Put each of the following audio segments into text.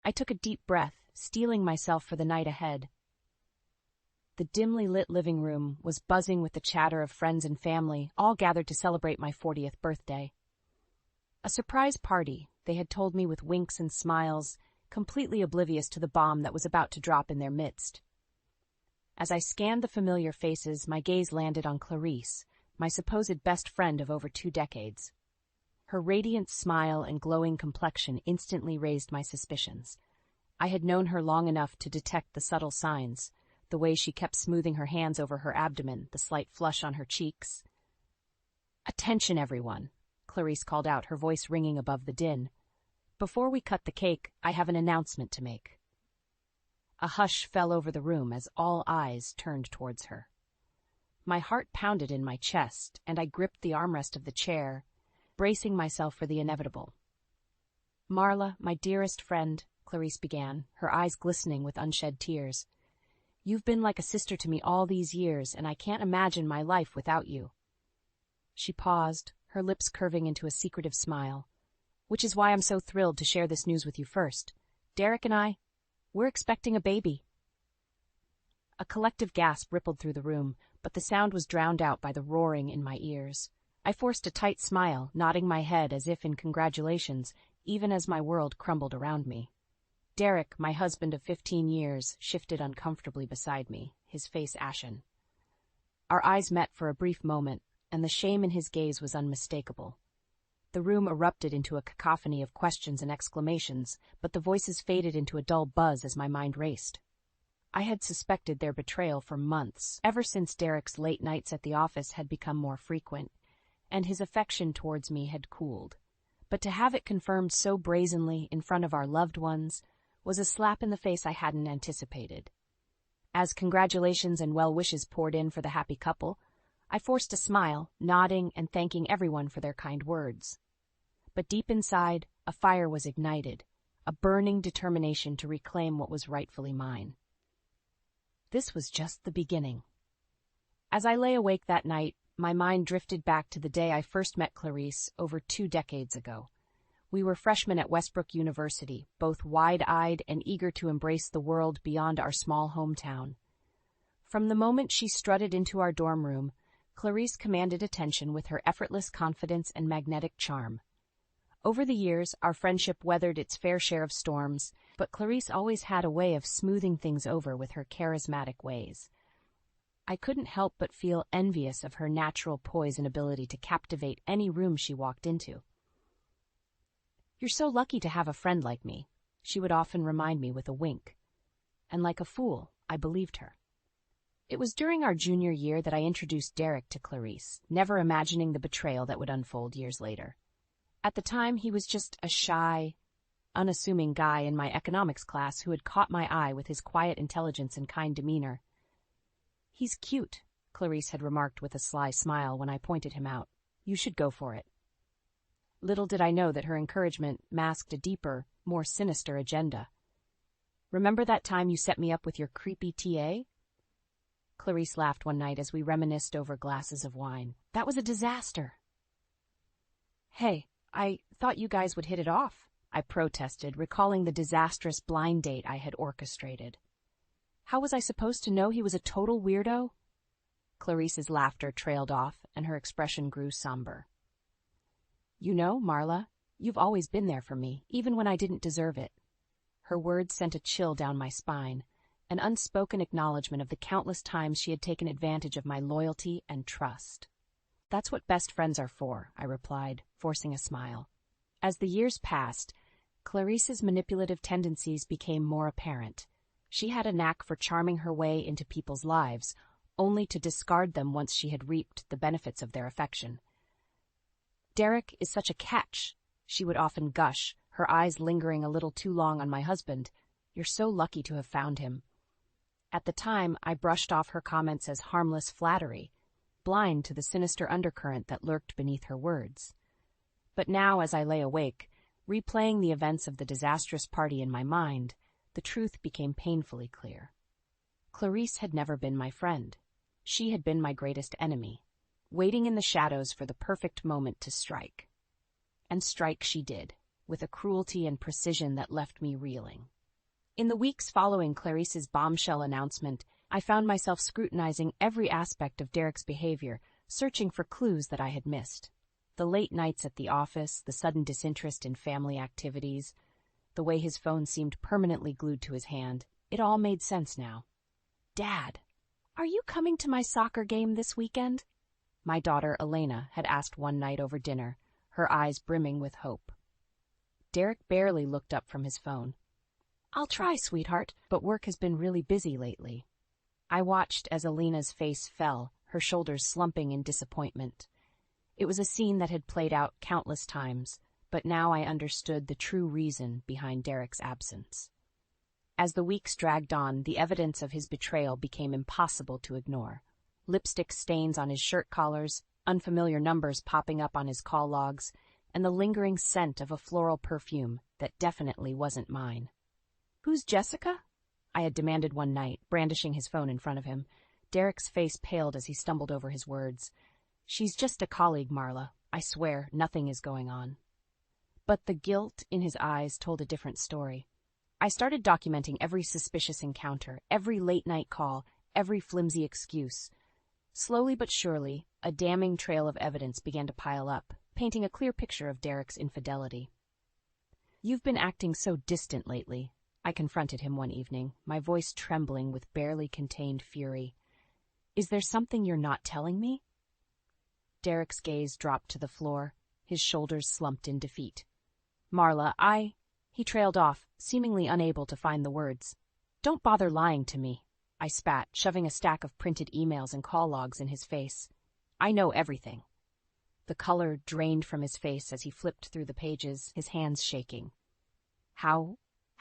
I took a deep breath, steeling myself for the night ahead. The dimly lit living room was buzzing with the chatter of friends and family, all gathered to celebrate my 40th birthday. A surprise party, they had told me with winks and smiles, completely oblivious to the bomb that was about to drop in their midst. As I scanned the familiar faces, my gaze landed on Clarice, my supposed best friend of over 2 decades. Her radiant smile and glowing complexion instantly raised my suspicions. I had known her long enough to detect the subtle signs, the way she kept smoothing her hands over her abdomen, the slight flush on her cheeks. "Attention, everyone," Clarice called out, her voice ringing above the din. "Before we cut the cake, I have an announcement to make." A hush fell over the room as all eyes turned towards her. My heart pounded in my chest, and I gripped the armrest of the chair, bracing myself for the inevitable. "Marla, my dearest friend," Clarice began, her eyes glistening with unshed tears. "You've been like a sister to me all these years, and I can't imagine my life without you." She paused, her lips curving into a secretive smile. "Which is why I'm so thrilled to share this news with you first. Derek and we're expecting a baby." A collective gasp rippled through the room, but the sound was drowned out by the roaring in my ears. I forced a tight smile, nodding my head as if in congratulations, even as my world crumbled around me. Derek, my husband of 15 years, shifted uncomfortably beside me, his face ashen. Our eyes met for a brief moment, and the shame in his gaze was unmistakable. The room erupted into a cacophony of questions and exclamations, but the voices faded into a dull buzz as my mind raced. I had suspected their betrayal for months, ever since Derek's late nights at the office had become more frequent, and his affection towards me had cooled. But to have it confirmed so brazenly in front of our loved ones was a slap in the face I hadn't anticipated. As congratulations and well wishes poured in for the happy couple, I forced a smile, nodding and thanking everyone for their kind words. But deep inside, a fire was ignited, a burning determination to reclaim what was rightfully mine. This was just the beginning. As I lay awake that night, my mind drifted back to the day I first met Clarice over 2 decades ago. We were freshmen at Westbrook University, both wide-eyed and eager to embrace the world beyond our small hometown. From the moment she strutted into our dorm room, Clarice commanded attention with her effortless confidence and magnetic charm. Over the years, our friendship weathered its fair share of storms, but Clarice always had a way of smoothing things over with her charismatic ways. I couldn't help but feel envious of her natural poise and ability to captivate any room she walked into. "You're so lucky to have a friend like me," she would often remind me with a wink. And like a fool, I believed her. It was during our junior year that I introduced Derek to Clarice, never imagining the betrayal that would unfold years later. At the time, he was just a shy, unassuming guy in my economics class who had caught my eye with his quiet intelligence and kind demeanor. "He's cute," Clarice had remarked with a sly smile when I pointed him out. "You should go for it." Little did I know that her encouragement masked a deeper, more sinister agenda. "Remember that time you set me up with your creepy TA?" Clarice laughed one night as we reminisced over glasses of wine. "That was a disaster." "Hey, I thought you guys would hit it off," I protested, recalling the disastrous blind date I had orchestrated. "How was I supposed to know he was a total weirdo?" Clarice's laughter trailed off, and her expression grew somber. "You know, Marla, you've always been there for me, even when I didn't deserve it." Her words sent a chill down my spine, an unspoken acknowledgement of the countless times she had taken advantage of my loyalty and trust. "That's what best friends are for," I replied, forcing a smile. As the years passed, Clarice's manipulative tendencies became more apparent. She had a knack for charming her way into people's lives, only to discard them once she had reaped the benefits of their affection. "Derek is such a catch," she would often gush, her eyes lingering a little too long on my husband. "You're so lucky to have found him." At the time, I brushed off her comments as harmless flattery, blind to the sinister undercurrent that lurked beneath her words. But now, as I lay awake, replaying the events of the disastrous party in my mind, the truth became painfully clear. Clarice had never been my friend. She had been my greatest enemy, waiting in the shadows for the perfect moment to strike. And strike she did, with a cruelty and precision that left me reeling. In the weeks following Clarice's bombshell announcement, I found myself scrutinizing every aspect of Derek's behavior, searching for clues that I had missed. The late nights at the office, the sudden disinterest in family activities, the way his phone seemed permanently glued to his hand, it all made sense now. "Dad, are you coming to my soccer game this weekend?" my daughter Elena had asked one night over dinner, her eyes brimming with hope. Derek barely looked up from his phone. "I'll try, sweetheart, but work has been really busy lately." I watched as Elena's face fell, her shoulders slumping in disappointment. It was a scene that had played out countless times, but now I understood the true reason behind Derek's absence. As the weeks dragged on, the evidence of his betrayal became impossible to ignore. Lipstick stains on his shirt collars, unfamiliar numbers popping up on his call logs, and the lingering scent of a floral perfume that definitely wasn't mine. "Who's Jessica?" I had demanded one night, brandishing his phone in front of him. Derek's face paled as he stumbled over his words. "She's just a colleague, Marla. I swear, nothing is going on." But the guilt in his eyes told a different story. I started documenting every suspicious encounter, every late-night call, every flimsy excuse. Slowly but surely, a damning trail of evidence began to pile up, painting a clear picture of Derek's infidelity. "You've been acting so distant lately," I confronted him one evening, my voice trembling with barely contained fury. "Is there something you're not telling me?" Derek's gaze dropped to the floor, his shoulders slumped in defeat. "Marla, He trailed off, seemingly unable to find the words. "Don't bother lying to me," I spat, shoving a stack of printed emails and call logs in his face. "I know everything." The color drained from his face as he flipped through the pages, his hands shaking. How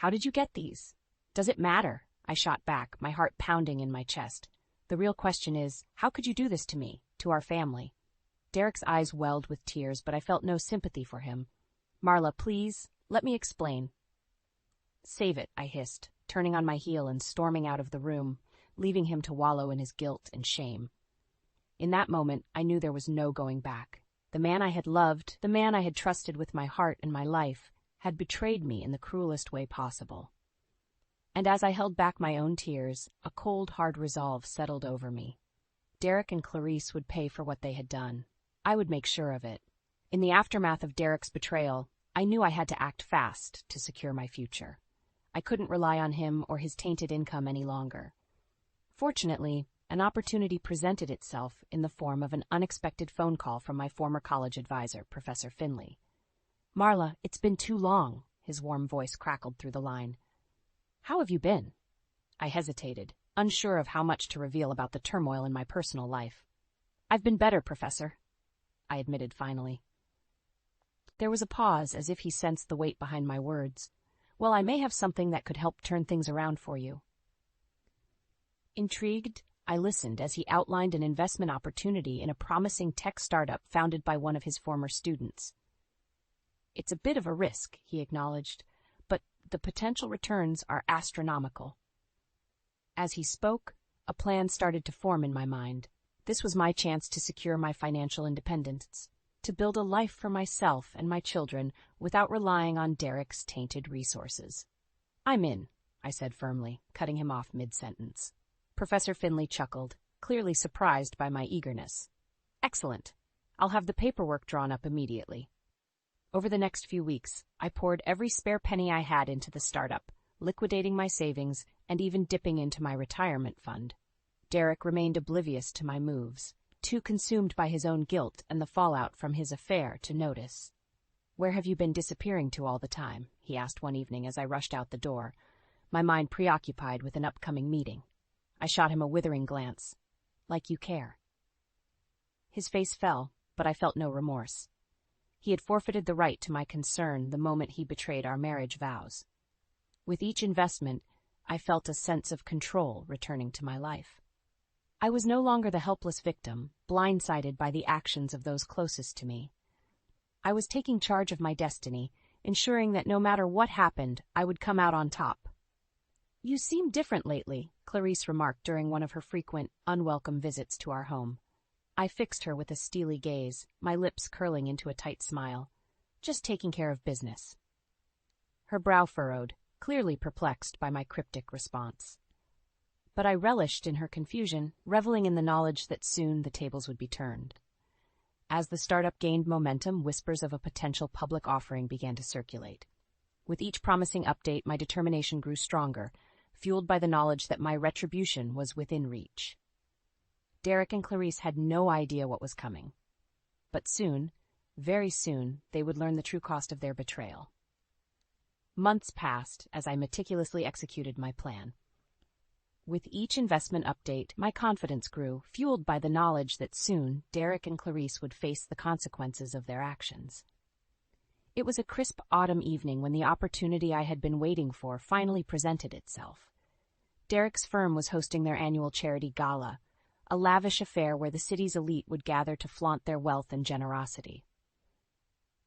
did you get these?" "Does it matter?" I shot back, my heart pounding in my chest. "The real question is, how could you do this to me, to our family?" Derek's eyes welled with tears, but I felt no sympathy for him. "Marla, please, let me explain." "Save it," I hissed, turning on my heel and storming out of the room, leaving him to wallow in his guilt and shame. In that moment, I knew there was no going back. The man I had loved, the man I had trusted with my heart and my life, had betrayed me in the cruelest way possible. And as I held back my own tears, a cold, hard resolve settled over me. Derek and Clarice would pay for what they had done. I would make sure of it. In the aftermath of Derek's betrayal, I knew I had to act fast to secure my future. I couldn't rely on him or his tainted income any longer. Fortunately, an opportunity presented itself in the form of an unexpected phone call from my former college advisor, Professor Finley. "Marla, it's been too long," his warm voice crackled through the line. "How have you been?" I hesitated, unsure of how much to reveal about the turmoil in my personal life. "I've been better, Professor," I admitted finally. There was a pause, as if he sensed the weight behind my words. "Well, I may have something that could help turn things around for you." Intrigued, I listened as he outlined an investment opportunity in a promising tech startup founded by one of his former students. "It's a bit of a risk," he acknowledged, "but the potential returns are astronomical." As he spoke, a plan started to form in my mind. This was my chance to secure my financial independence, to build a life for myself and my children without relying on Derek's tainted resources. "I'm in," I said firmly, cutting him off mid-sentence. Professor Finley chuckled, clearly surprised by my eagerness. "Excellent. I'll have the paperwork drawn up immediately." Over the next few weeks, I poured every spare penny I had into the startup, liquidating my savings and even dipping into my retirement fund. Derek remained oblivious to my moves, too consumed by his own guilt and the fallout from his affair to notice. "Where have you been disappearing to all the time?" he asked one evening as I rushed out the door, my mind preoccupied with an upcoming meeting. I shot him a withering glance. "Like you care." His face fell, but I felt no remorse. He had forfeited the right to my concern the moment he betrayed our marriage vows. With each investment, I felt a sense of control returning to my life. I was no longer the helpless victim, blindsided by the actions of those closest to me. I was taking charge of my destiny, ensuring that no matter what happened, I would come out on top. "You seem different lately," Clarice remarked during one of her frequent, unwelcome visits to our home. I fixed her with a steely gaze, my lips curling into a tight smile. "Just taking care of business." Her brow furrowed, clearly perplexed by my cryptic response. But I relished in her confusion, reveling in the knowledge that soon the tables would be turned. As the startup gained momentum, whispers of a potential public offering began to circulate. With each promising update, my determination grew stronger, fueled by the knowledge that my retribution was within reach. Derek and Clarice had no idea what was coming. But soon, very soon, they would learn the true cost of their betrayal. Months passed as I meticulously executed my plan. With each investment update, my confidence grew, fueled by the knowledge that soon Derek and Clarice would face the consequences of their actions. It was a crisp autumn evening when the opportunity I had been waiting for finally presented itself. Derek's firm was hosting their annual charity gala, a lavish affair where the city's elite would gather to flaunt their wealth and generosity.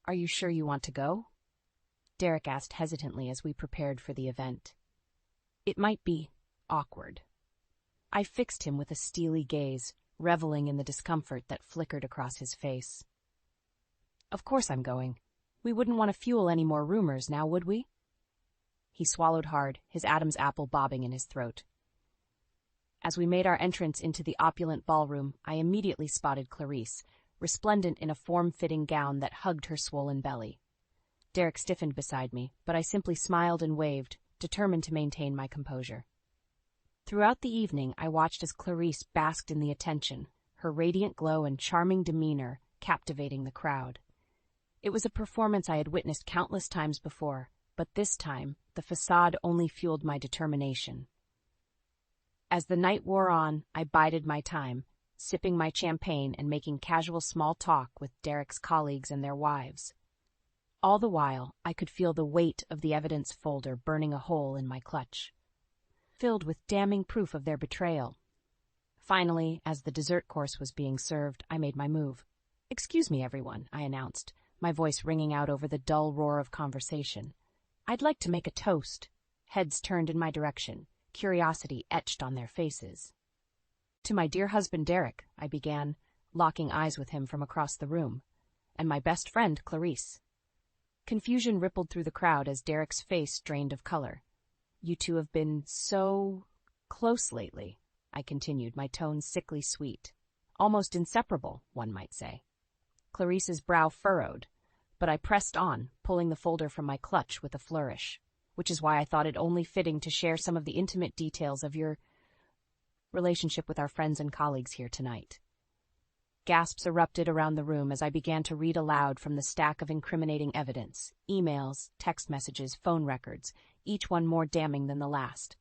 "Are you sure you want to go?" Derek asked hesitantly as we prepared for the event. "It might be awkward." I fixed him with a steely gaze, reveling in the discomfort that flickered across his face. "Of course I'm going. We wouldn't want to fuel any more rumors now, would we?" He swallowed hard, his Adam's apple bobbing in his throat. As we made our entrance into the opulent ballroom, I immediately spotted Clarice, resplendent in a form-fitting gown that hugged her swollen belly. Derek stiffened beside me, but I simply smiled and waved, determined to maintain my composure. Throughout the evening, I watched as Clarice basked in the attention, her radiant glow and charming demeanor captivating the crowd. It was a performance I had witnessed countless times before, but this time, the facade only fueled my determination. As the night wore on, I bided my time, sipping my champagne and making casual small talk with Derek's colleagues and their wives. All the while, I could feel the weight of the evidence folder burning a hole in my clutch, filled with damning proof of their betrayal. Finally, as the dessert course was being served, I made my move. "Excuse me, everyone," I announced, my voice ringing out over the dull roar of conversation. "I'd like to make a toast." Heads turned in my direction, curiosity etched on their faces. "To my dear husband Derek," I began, locking eyes with him from across the room, "and my best friend Clarice." Confusion rippled through the crowd as Derek's face drained of color. "You two have been so close lately," I continued, my tone sickly sweet. "Almost inseparable, one might say." Clarice's brow furrowed, but I pressed on, pulling the folder from my clutch with a flourish, which is why I thought it only fitting to share some of the intimate details of your relationship with our friends and colleagues here tonight. Gasps erupted around the room as I began to read aloud from the stack of incriminating evidence, emails, text messages, phone records, each one more damning than the last.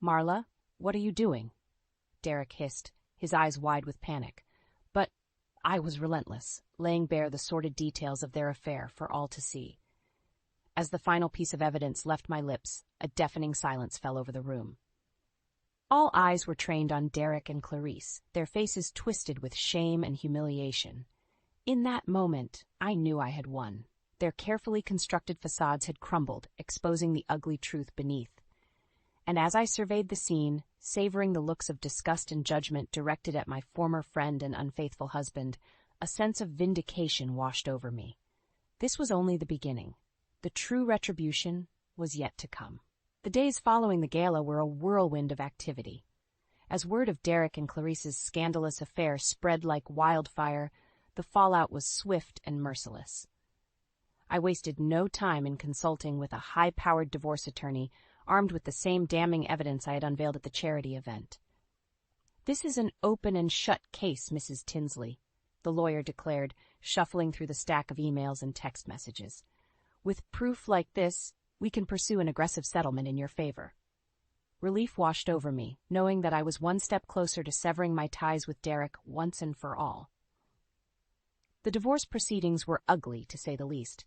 "Marla, what are you doing?" Derek hissed, his eyes wide with panic. But I was relentless, laying bare the sordid details of their affair for all to see. As the final piece of evidence left my lips, a deafening silence fell over the room. All eyes were trained on Derek and Clarice, their faces twisted with shame and humiliation. In that moment, I knew I had won. Their carefully constructed facades had crumbled, exposing the ugly truth beneath. And as I surveyed the scene, savoring the looks of disgust and judgment directed at my former friend and unfaithful husband, a sense of vindication washed over me. This was only the beginning. The true retribution was yet to come. The days following the gala were a whirlwind of activity. As word of Derek and Clarice's scandalous affair spread like wildfire, the fallout was swift and merciless. I wasted no time in consulting with a high-powered divorce attorney armed with the same damning evidence I had unveiled at the charity event. "This is an open and shut case, Mrs. Tinsley," the lawyer declared, shuffling through the stack of emails and text messages. "With proof like this, we can pursue an aggressive settlement in your favor." Relief washed over me, knowing that I was one step closer to severing my ties with Derek once and for all. The divorce proceedings were ugly, to say the least.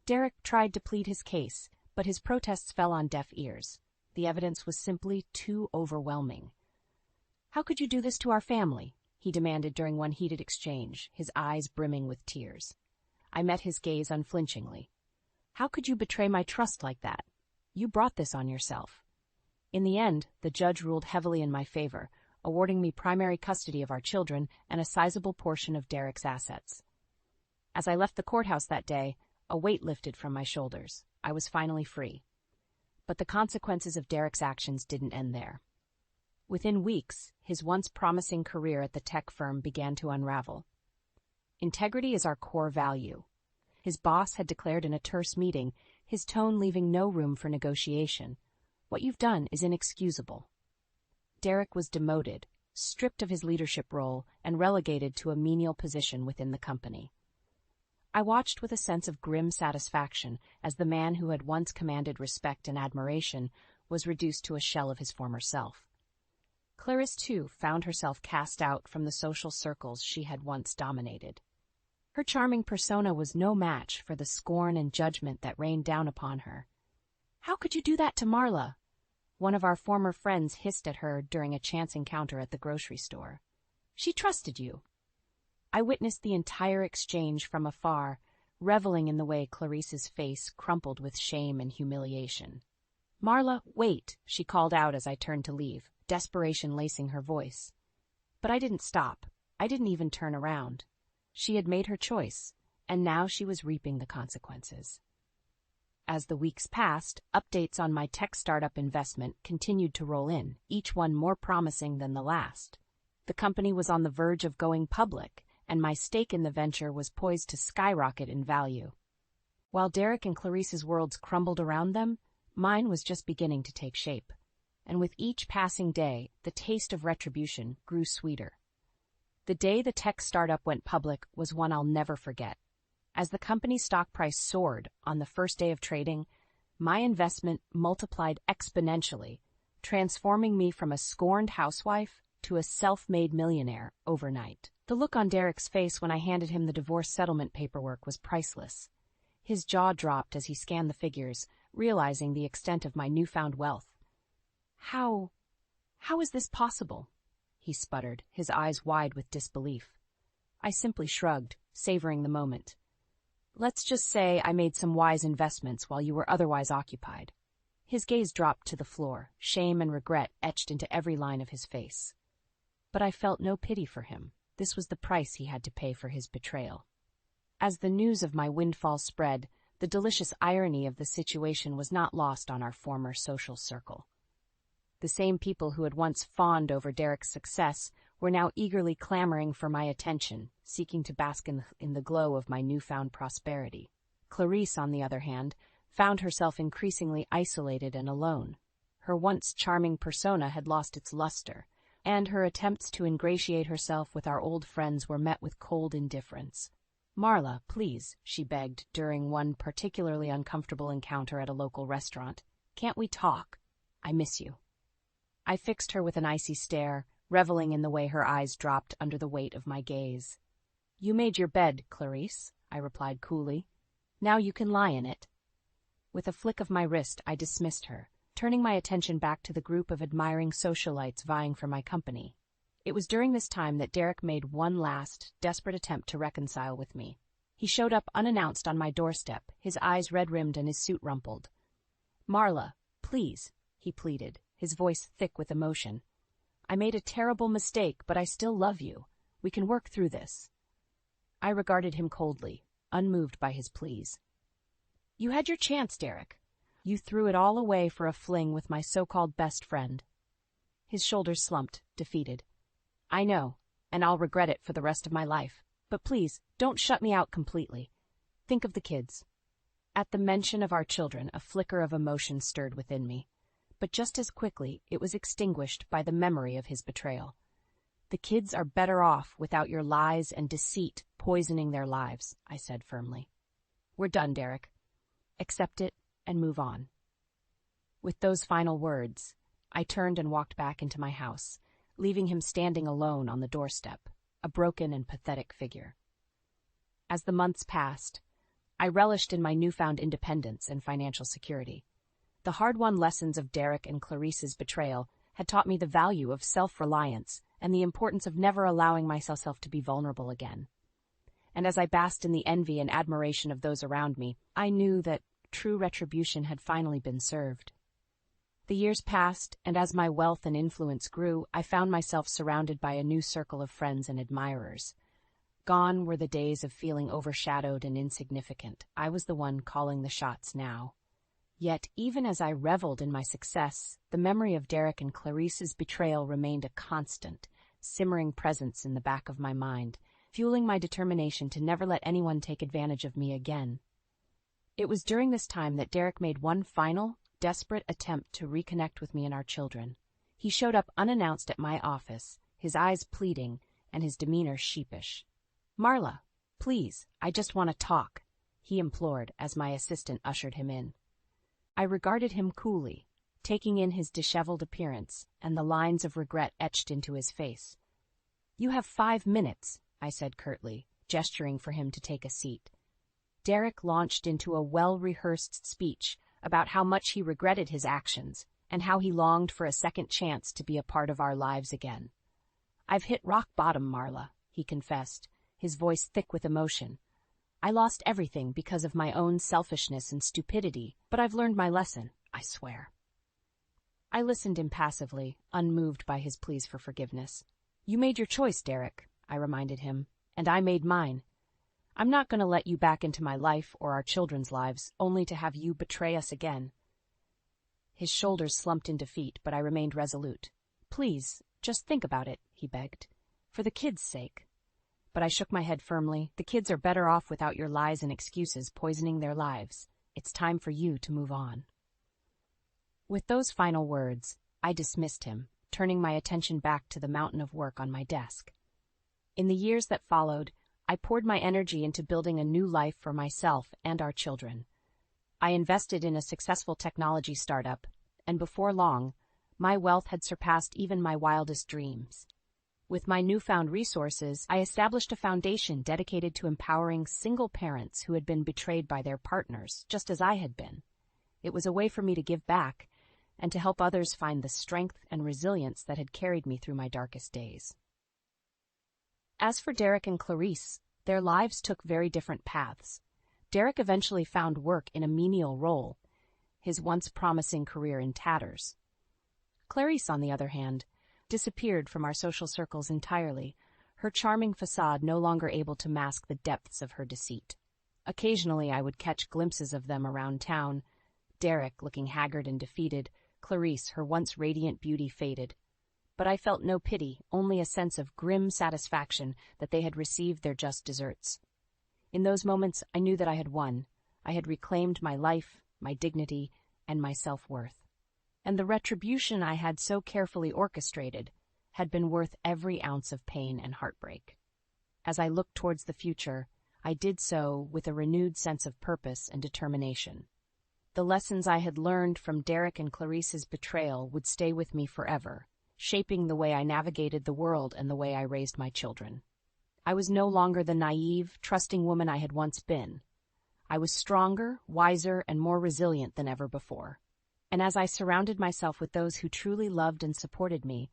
Derek tried to plead his case, but his protests fell on deaf ears. The evidence was simply too overwhelming. "How could you do this to our family?" he demanded during one heated exchange, his eyes brimming with tears. I met his gaze unflinchingly. "How could you betray my trust like that? You brought this on yourself." In the end, the judge ruled heavily in my favor, awarding me primary custody of our children and a sizable portion of Derek's assets. As I left the courthouse that day, a weight lifted from my shoulders. I was finally free. But the consequences of Derek's actions didn't end there. Within weeks, his once promising career at the tech firm began to unravel. Integrity is our core value. His boss had declared in a terse meeting, his tone leaving no room for negotiation. What you've done is inexcusable. Derek was demoted, stripped of his leadership role, and relegated to a menial position within the company. I watched with a sense of grim satisfaction as the man who had once commanded respect and admiration was reduced to a shell of his former self. Clarisse, too, found herself cast out from the social circles she had once dominated. Her charming persona was no match for the scorn and judgment that rained down upon her. "How could you do that to Marla?" one of our former friends hissed at her during a chance encounter at the grocery store. "She trusted you." I witnessed the entire exchange from afar, reveling in the way Clarisse's face crumpled with shame and humiliation. "Marla, wait," she called out as I turned to leave, desperation lacing her voice. But I didn't stop. I didn't even turn around. She had made her choice, and now she was reaping the consequences. As the weeks passed, updates on my tech startup investment continued to roll in, each one more promising than the last. The company was on the verge of going public, and my stake in the venture was poised to skyrocket in value. While Derek and Clarisse's worlds crumbled around them, mine was just beginning to take shape. And with each passing day, the taste of retribution grew sweeter. The day the tech startup went public was one I'll never forget. As the company's stock price soared on the first day of trading, my investment multiplied exponentially, transforming me from a scorned housewife to a self-made millionaire overnight. The look on Derek's face when I handed him the divorce settlement paperwork was priceless. His jaw dropped as he scanned the figures, realizing the extent of my newfound wealth. How is this possible?" he sputtered, his eyes wide with disbelief. I simply shrugged, savoring the moment. "Let's just say I made some wise investments while you were otherwise occupied." His gaze dropped to the floor, shame and regret etched into every line of his face. But I felt no pity for him. This was the price he had to pay for his betrayal. As the news of my windfall spread, the delicious irony of the situation was not lost on our former social circle. The same people who had once fawned over Derek's success were now eagerly clamoring for my attention, seeking to bask in the glow of my newfound prosperity. Clarisse, on the other hand, found herself increasingly isolated and alone. Her once charming persona had lost its luster, and her attempts to ingratiate herself with our old friends were met with cold indifference. "Marla, please," she begged during one particularly uncomfortable encounter at a local restaurant. "Can't we talk? I miss you." I fixed her with an icy stare, reveling in the way her eyes dropped under the weight of my gaze. "You made your bed, Clarisse," I replied coolly. "Now you can lie in it." With a flick of my wrist, I dismissed her, turning my attention back to the group of admiring socialites vying for my company. It was during this time that Derek made one last, desperate attempt to reconcile with me. He showed up unannounced on my doorstep, his eyes red-rimmed and his suit rumpled. "Marla, please," he pleaded, his voice thick with emotion. "I made a terrible mistake, but I still love you. We can work through this." I regarded him coldly, unmoved by his pleas. "You had your chance, Derek. You threw it all away for a fling with my so-called best friend." His shoulders slumped, defeated. "I know, and I'll regret it for the rest of my life. But please, don't shut me out completely. Think of the kids." At the mention of our children, a flicker of emotion stirred within me. But just as quickly, it was extinguished by the memory of his betrayal. "The kids are better off without your lies and deceit poisoning their lives," I said firmly. "We're done, Derek. Accept it and move on." With those final words, I turned and walked back into my house, leaving him standing alone on the doorstep, a broken and pathetic figure. As the months passed, I relished in my newfound independence and financial security. The hard-won lessons of Derek and Clarisse's betrayal had taught me the value of self-reliance and the importance of never allowing myself to be vulnerable again. And as I basked in the envy and admiration of those around me, I knew that true retribution had finally been served. The years passed, and as my wealth and influence grew, I found myself surrounded by a new circle of friends and admirers. Gone were the days of feeling overshadowed and insignificant. I was the one calling the shots now. Yet, even as I reveled in my success, the memory of Derek and Clarice's betrayal remained a constant, simmering presence in the back of my mind, fueling my determination to never let anyone take advantage of me again. It was during this time that Derek made one final, desperate attempt to reconnect with me and our children. He showed up unannounced at my office, his eyes pleading and his demeanor sheepish. "Marla, please, I just want to talk," he implored as my assistant ushered him in. I regarded him coolly, taking in his disheveled appearance and the lines of regret etched into his face. "You have 5 minutes," I said curtly, gesturing for him to take a seat. Derek launched into a well-rehearsed speech about how much he regretted his actions and how he longed for a second chance to be a part of our lives again. "I've hit rock bottom, Marla," he confessed, his voice thick with emotion. "I lost everything because of my own selfishness and stupidity, but I've learned my lesson, I swear." I listened impassively, unmoved by his pleas for forgiveness. "You made your choice, Derek," I reminded him, "and I made mine. I'm not going to let you back into my life or our children's lives, only to have you betray us again." His shoulders slumped in defeat, but I remained resolute. "Please, just think about it," he begged. "For the kids' sake." But I shook my head firmly. "The kids are better off without your lies and excuses poisoning their lives. It's time for you to move on." With those final words, I dismissed him, turning my attention back to the mountain of work on my desk. In the years that followed, I poured my energy into building a new life for myself and our children. I invested in a successful technology startup, and before long, my wealth had surpassed even my wildest dreams. With my newfound resources, I established a foundation dedicated to empowering single parents who had been betrayed by their partners, just as I had been. It was a way for me to give back and to help others find the strength and resilience that had carried me through my darkest days. As for Derek and Clarice, their lives took very different paths. Derek eventually found work in a menial role, his once promising career in tatters. Clarice, on the other hand, disappeared from our social circles entirely, her charming facade no longer able to mask the depths of her deceit. Occasionally I would catch glimpses of them around town, Derek looking haggard and defeated, Clarice, her once radiant beauty faded. But I felt no pity, only a sense of grim satisfaction that they had received their just deserts. In those moments I knew that I had won. I had reclaimed my life, my dignity, and my self-worth. And the retribution I had so carefully orchestrated had been worth every ounce of pain and heartbreak. As I looked towards the future, I did so with a renewed sense of purpose and determination. The lessons I had learned from Derek and Clarice's betrayal would stay with me forever, shaping the way I navigated the world and the way I raised my children. I was no longer the naive, trusting woman I had once been. I was stronger, wiser, and more resilient than ever before. And as I surrounded myself with those who truly loved and supported me,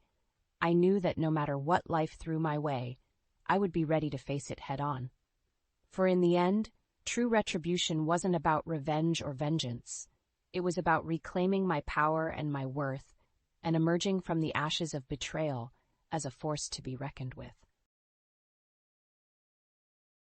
I knew that no matter what life threw my way, I would be ready to face it head-on. For in the end, true retribution wasn't about revenge or vengeance. It was about reclaiming my power and my worth, and emerging from the ashes of betrayal as a force to be reckoned with.